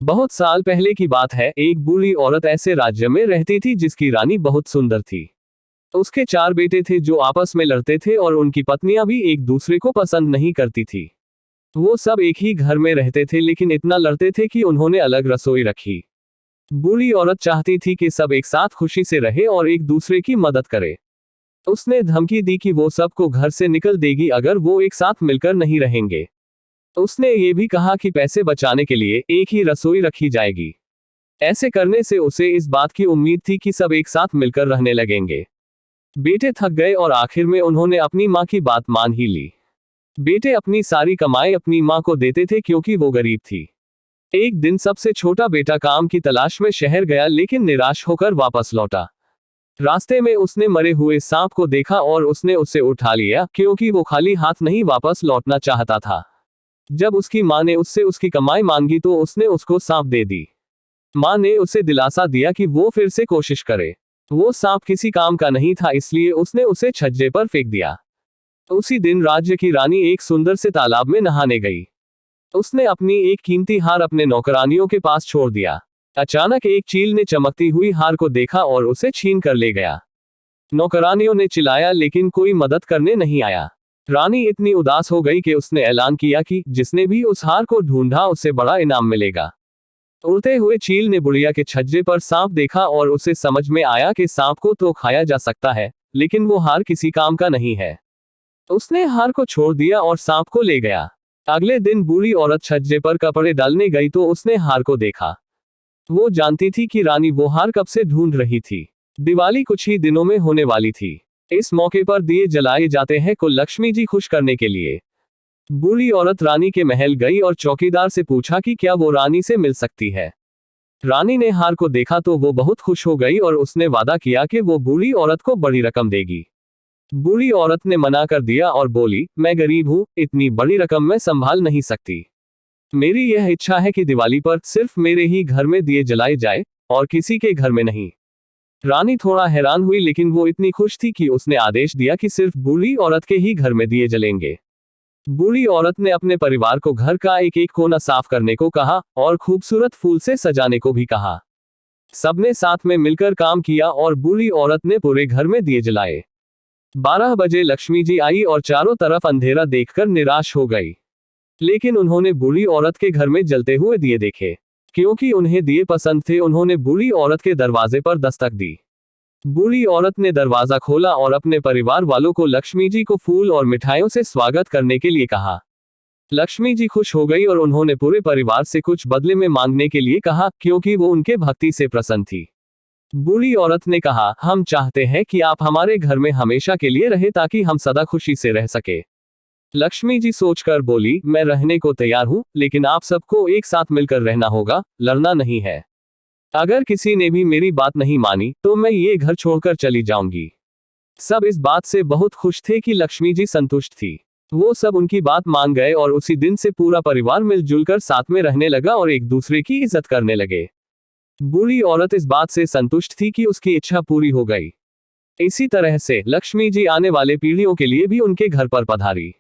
बहुत साल पहले की बात है, एक बूढ़ी औरत ऐसे राज्य में रहती थी जिसकी रानी बहुत सुंदर थी। उसके 4 बेटे थे जो आपस में लड़ते थे और उनकी पत्नियां भी एक दूसरे को पसंद नहीं करती थी। वो सब एक ही घर में रहते थे लेकिन इतना लड़ते थे कि उन्होंने अलग रसोई रखी। बूढ़ी औरत चाहती थी कि सब एक साथ खुशी से रहे और एक दूसरे की मदद करे। उसने धमकी दी कि वो सबको घर से निकल देगी अगर वो एक साथ मिलकर नहीं रहेंगे। उसने ये भी कहा कि पैसे बचाने के लिए एक ही रसोई रखी जाएगी। ऐसे करने से उसे इस बात की उम्मीद थी कि सब एक साथ मिलकर रहने लगेंगे। बेटे थक गए और आखिर में उन्होंने अपनी माँ की बात मान ही ली। बेटे अपनी सारी कमाई अपनी माँ को देते थे क्योंकि वो गरीब थी। एक दिन सबसे छोटा बेटा काम की तलाश में शहर गया लेकिन निराश होकर वापस लौटा। रास्ते में उसने मरे हुए सांप को देखा और उसने उसे उठा लिया क्योंकि वो खाली हाथ नहीं वापस लौटना चाहता था। जब उसकी माँ ने उससे उसकी कमाई मांगी तो उसने उसको सांप दे दी। माँ ने उसे दिलासा दिया कि वो फिर से कोशिश करे। वो सांप किसी काम का नहीं था इसलिए उसने उसे छज्जे पर फेंक दिया। उसी दिन राज्य की रानी एक सुंदर से तालाब में नहाने गई। उसने अपनी एक कीमती हार अपने नौकरानियों के पास छोड़ दिया। अचानक एक चील ने चमकती हुई हार को देखा और उसे छीन कर ले गया। नौकरानियों ने चिल्लाया लेकिन कोई मदद करने नहीं आया। रानी इतनी उदास हो गई कि उसने ऐलान किया कि जिसने भी उस हार को ढूंढा उसे बड़ा इनाम मिलेगा। उड़ते हुए चील ने बुढ़िया के छज्जे पर सांप देखा और उसे समझ में आया कि सांप को तो खाया जा सकता है लेकिन वो हार किसी काम का नहीं है। उसने हार को छोड़ दिया और सांप को ले गया। अगले दिन बूढ़ी औरत छज्जे पर कपड़े डालने गई तो उसने हार को देखा। वो जानती थी कि रानी वो हार कब से ढूंढ रही थी। दिवाली कुछ ही दिनों में होने वाली थी। इस मौके पर दिए जलाए जाते हैं को लक्ष्मी जी खुश करने के लिए। बूढ़ी औरत रानी के महल गई और चौकीदार से पूछा कि क्या वो रानी से मिल सकती है। रानी ने हार को देखा तो वो बहुत खुश हो गई और उसने वादा किया कि वो बूढ़ी औरत को बड़ी रकम देगी। बूढ़ी औरत ने मना कर दिया और बोली, मैं गरीब हूँ, इतनी बड़ी रकम मैं संभाल नहीं सकती। मेरी यह इच्छा है कि दिवाली पर सिर्फ मेरे ही घर में दिए जलाए जाए और किसी के घर में नहीं। रानी थोड़ा हैरान हुई लेकिन वो इतनी खुश थी कि उसने आदेश दिया कि सिर्फ बूढ़ी औरत के ही घर में दिए जलेंगे। बूढ़ी औरत ने अपने परिवार को घर का एक एक कोना साफ करने को कहा और खूबसूरत फूल से सजाने को भी कहा। सबने साथ में मिलकर काम किया और बूढ़ी औरत ने पूरे घर में दिए जलाए। 12 बजे लक्ष्मी जी आई और चारों तरफ अंधेरा देखकर निराश हो गई। लेकिन उन्होंने बूढ़ी औरत के घर में जलते हुए दिए देखे। क्योंकि उन्हें दिए पसंद थे उन्होंने बूढ़ी औरत के दरवाजे पर दस्तक दी। बूढ़ी औरत ने दरवाजा खोला और अपने परिवार वालों को लक्ष्मी जी को फूल और मिठाइयों से स्वागत करने के लिए कहा। लक्ष्मी जी खुश हो गई और उन्होंने पूरे परिवार से कुछ बदले में मांगने के लिए कहा क्योंकि वो उनके भक्ति से प्रसन्न थी। बूढ़ी औरत ने कहा, हम चाहते हैं कि आप हमारे घर में हमेशा के लिए रहे ताकि हम सदा खुशी से रह सके। लक्ष्मी जी सोचकर बोली, मैं रहने को तैयार हूँ लेकिन आप सबको एक साथ मिलकर रहना होगा, लड़ना नहीं है। अगर किसी ने भी मेरी बात नहीं मानी तो मैं ये घर छोड़कर चली जाऊंगी। सब इस बात से बहुत खुश थे कि लक्ष्मी जी संतुष्ट थी। वो सब उनकी बात मान गए और उसी दिन से पूरा परिवार मिलजुल कर साथ में रहने लगा और एक दूसरे की इज्जत करने लगे। बूढ़ी औरत इस बात से संतुष्ट थी कि उसकी इच्छा पूरी हो गई। इसी तरह से लक्ष्मी जी आने वाले पीढ़ियों के लिए भी उनके घर पर पधारी।